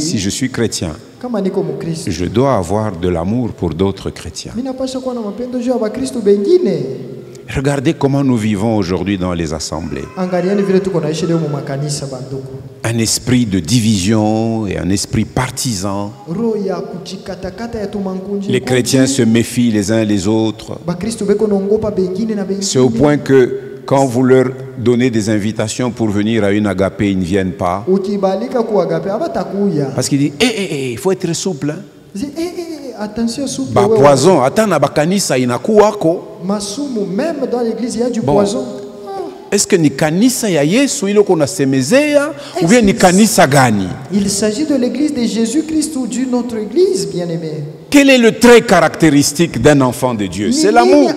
Si je suis chrétien, je dois avoir de l'amour pour d'autres chrétiens. Regardez comment nous vivons aujourd'hui dans les assemblées. Un esprit de division et un esprit partisan. Les chrétiens se méfient les uns les autres. C'est au point que quand vous leur donnez des invitations pour venir à une agapé, ils ne viennent pas. Parce qu'ils disent, il faut être souple. Attention, Bah, poison, attends, nabakanisa inakuwako. Même dans l'église, il y a du poison. Est-ce que ni kanisa ya Yesu ile kuna semezea ou bien ni kanisa gani? Il s'agit de l'église de Jésus-Christ ou d'une autre église, bien-aimé. Quel est le trait caractéristique d'un enfant de Dieu? C'est l'amour.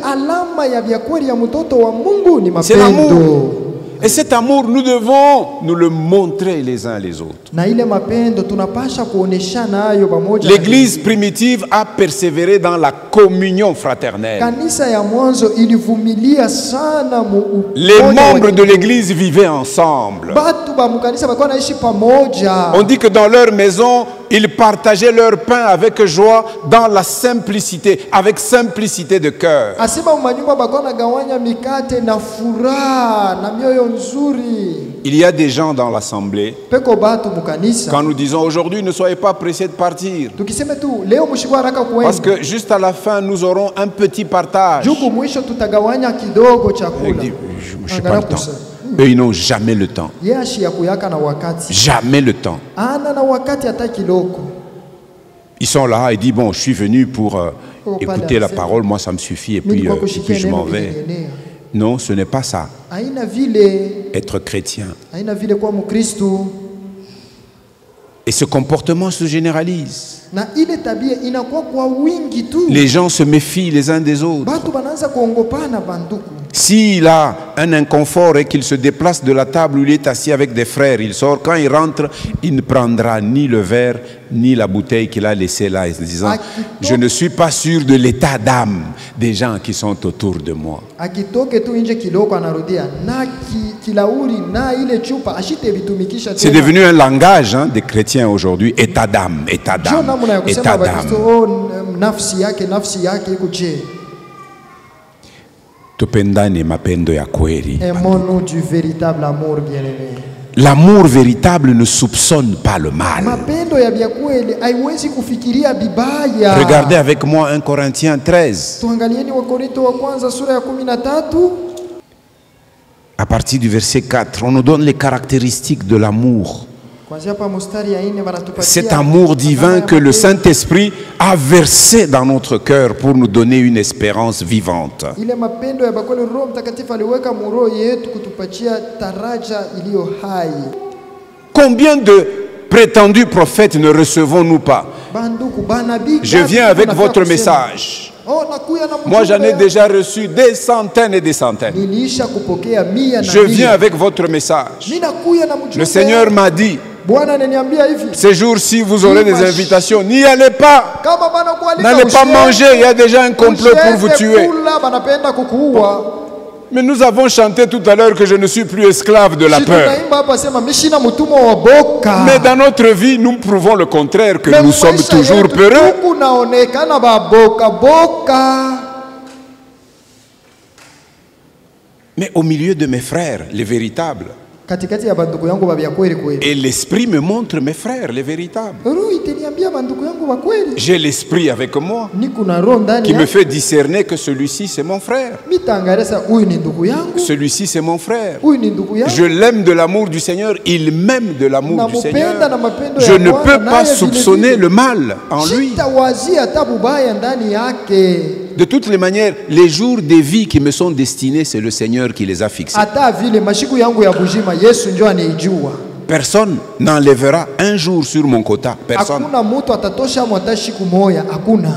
C'est l'amour. Et cet amour, nous devons nous le montrer les uns les autres. L'église primitive a persévéré dans la communion fraternelle. Les membres de l'église vivaient ensemble. On dit que dans leur maison, ils partageaient leur pain avec joie dans la simplicité, avec simplicité de cœur. Il y a des gens dans l'assemblée, quand nous disons aujourd'hui ne soyez pas pressés de partir, parce que juste à la fin nous aurons un petit partage. Je n'ai pas le temps. Eux, ils n'ont jamais le temps. Jamais le temps. Ils sont là et disent, bon, je suis venu pour écouter la parole, moi ça me suffit et puis je m'en vais. Non, ce n'est pas ça. Être chrétien. Et ce comportement se généralise. Les gens se méfient les uns des autres. S'il a un inconfort et qu'il se déplace de la table où il est assis avec des frères, il sort. Quand il rentre, il ne prendra ni le verre ni la bouteille qu'il a laissée là, en se disant « Je ne suis pas sûr de l'état d'âme des gens qui sont autour de moi. » C'est devenu un langage des chrétiens aujourd'hui. État d'âme, état d'âme, état d'âme. Aimons-nous du véritable amour, bien-aimé. L'amour véritable ne soupçonne pas le mal. Regardez avec moi 1 Corinthiens 13. À partir du verset 4, on nous donne les caractéristiques de l'amour. Cet amour divin que le Saint-Esprit a versé dans notre cœur pour nous donner une espérance vivante. Combien de prétendus prophètes ne recevons-nous pas? Je viens avec votre message. Moi, j'en ai déjà reçu des centaines et des centaines. Je viens avec votre message. Le Seigneur m'a dit, ces jours-ci, vous aurez des invitations. N'y allez pas. N'allez pas manger. Il y a déjà un complot pour vous tuer. Mais nous avons chanté tout à l'heure que je ne suis plus esclave de la peur. Mais dans notre vie, nous prouvons le contraire, que nous sommes toujours peureux. Mais au milieu de mes frères, les véritables, et l'esprit me montre mes frères, les véritables. J'ai l'esprit avec moi qui me fait discerner que celui-ci c'est mon frère. Celui-ci c'est mon frère. Je l'aime de l'amour du Seigneur, il m'aime de l'amour du Seigneur. Je ne peux pas soupçonner le mal en lui. De toutes les manières, les jours des vies qui me sont destinés, c'est le Seigneur qui les a fixés. Personne n'enlèvera un jour sur mon quota. Personne.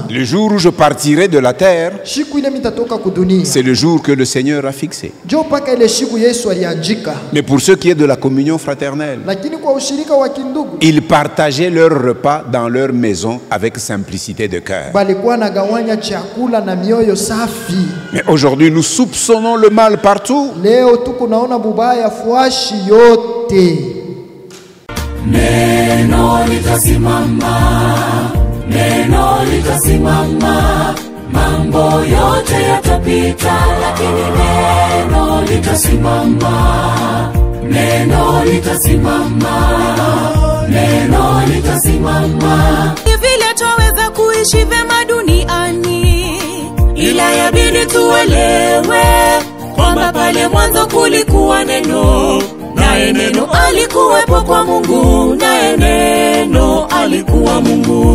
Le jour où je partirai de la terre, c'est le jour que le Seigneur a fixé. Mais pour ce qui est de la communion fraternelle, ils partageaient leur repas dans leur maison avec simplicité de cœur. Mais aujourd'hui, nous soupçonnons le mal partout. Neno litasimama, neno litasimama. Mambo yote yatapita, lakini neno litasimama. Neno litasimama, neno litasimama. Vile twaweza kuishi vema duniani, ila yabidi tuelewe kwamba pale mwanzo kulikuwa neno, naye neno alikuwepo kwa Mungu, naye neno alikuwa Mungu.